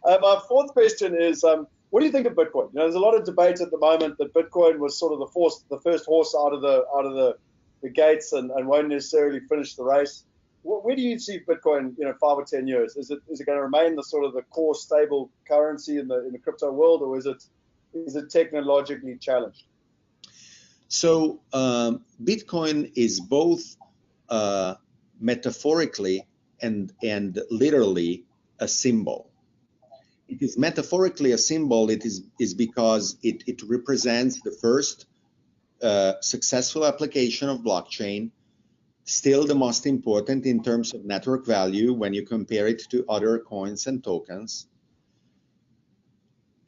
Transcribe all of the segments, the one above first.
My fourth question is, what do you think of Bitcoin? You know, there's a lot of debate at the moment that Bitcoin was sort of the first horse out of the gates and won't necessarily finish the race. Where do you see Bitcoin, 5 or 10 years? Is it going to remain the sort of the core stable currency in the crypto world, or is it technologically challenged? So Bitcoin is both metaphorically and literally a symbol. It is metaphorically a symbol. It is because it represents the first successful application of blockchain, still the most important in terms of network value when you compare it to other coins and tokens.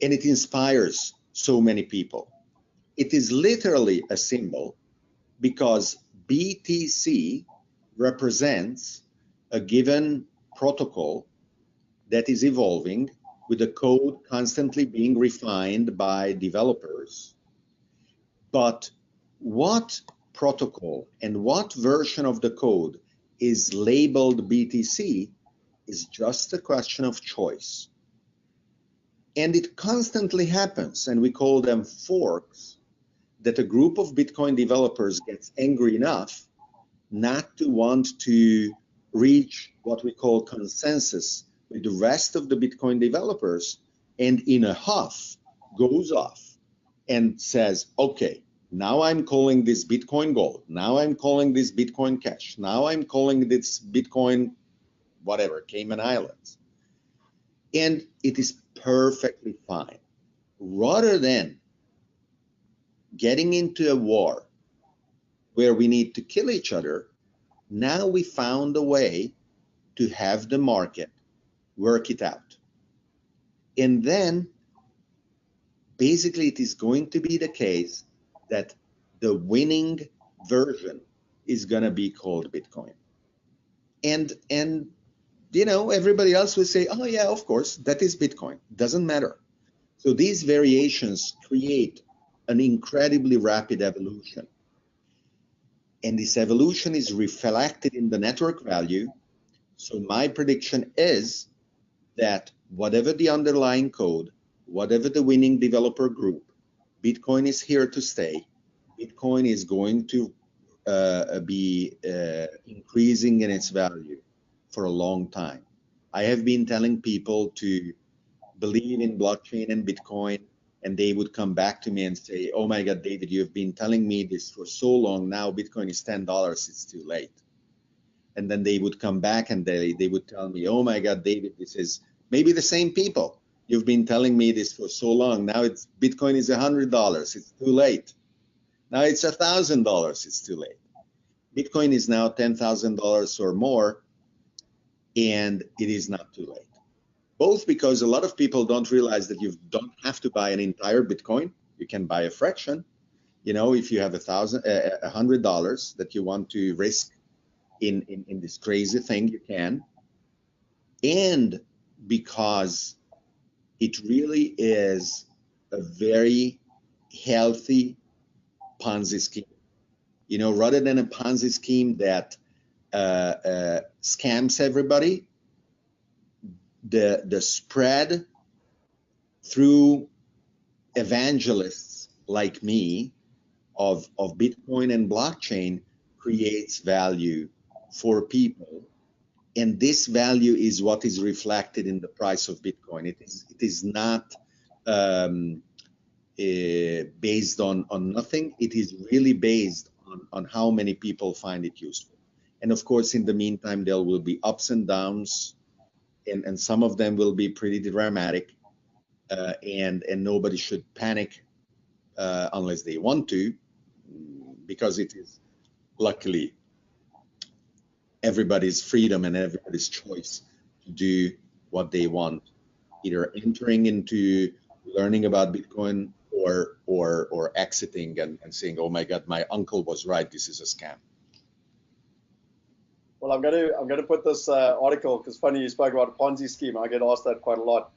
And it inspires so many people. It is literally a symbol because BTC represents a given protocol that is evolving with the code constantly being refined by developers. But what protocol and what version of the code is labeled BTC is just a question of choice. And it constantly happens, and we call them forks, that a group of Bitcoin developers gets angry enough not to want to reach what we call consensus with the rest of the Bitcoin developers, and in a huff goes off and says, okay, now I'm calling this Bitcoin Gold, now I'm calling this Bitcoin Cash, now I'm calling this Bitcoin whatever, Cayman Islands. And it is perfectly fine. Rather than getting into a war where we need to kill each other, now we found a way to have the market work it out. And then basically it is going to be the case that the winning version is going to be called Bitcoin. And everybody else will say, oh yeah, of course, that is Bitcoin. Doesn't matter. So these variations create an incredibly rapid evolution. And this evolution is reflected in the network value. So my prediction is that whatever the underlying code, whatever the winning developer group, Bitcoin is here to stay. Bitcoin is going to be increasing in its value for a long time. I have been telling people to believe in blockchain and Bitcoin, and they would come back to me and say, oh my God, David, you've been telling me this for so long. Now Bitcoin is $10, it's too late. And then they would come back and they would tell me, oh my God, David, this is maybe the same people. You've been telling me this for so long. Now Bitcoin is $100, it's too late. Now it's $1,000, it's too late. Bitcoin is now $10,000 or more, and it is not too late. Both because a lot of people don't realize that you don't have to buy an entire Bitcoin. You can buy a fraction. If you have $100 that you want to risk in this crazy thing, you can. And because it really is a very healthy Ponzi scheme. Rather than a Ponzi scheme that scams everybody, the spread through evangelists like me of Bitcoin and blockchain creates value for people. And this value is what is reflected in the price of Bitcoin. It is not based on nothing. It is really based on how many people find it useful. And of course, in the meantime, there will be ups and downs, and some of them will be pretty dramatic, and nobody should panic unless they want to, because it is luckily everybody's freedom and everybody's choice to do what they want, either entering into learning about Bitcoin or exiting and saying, oh my God, my uncle was right, this is a scam. Well, I'm going to put this article, because funny you spoke about a Ponzi scheme. I get asked that quite a lot,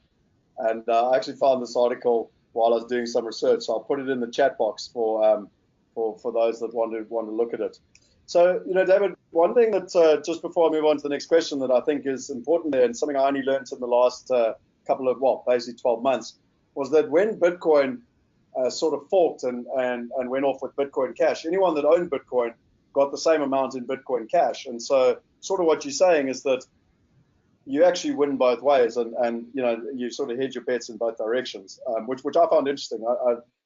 and I actually found this article while I was doing some research, so I'll put it in the chat box for those that want to look at it. So, David, one thing that just before I move on to the next question that I think is important there, and something I only learned in the last basically 12 months, was that when Bitcoin sort of forked and went off with Bitcoin Cash, anyone that owned Bitcoin got the same amount in Bitcoin Cash. And so sort of what you're saying is that you actually win both ways, and you sort of hedge your bets in both directions, which I found interesting.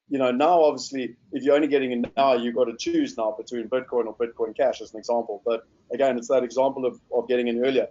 Now obviously if you're only getting in now, you've got to choose now between Bitcoin or Bitcoin Cash as an example. But again, it's that example of getting in earlier.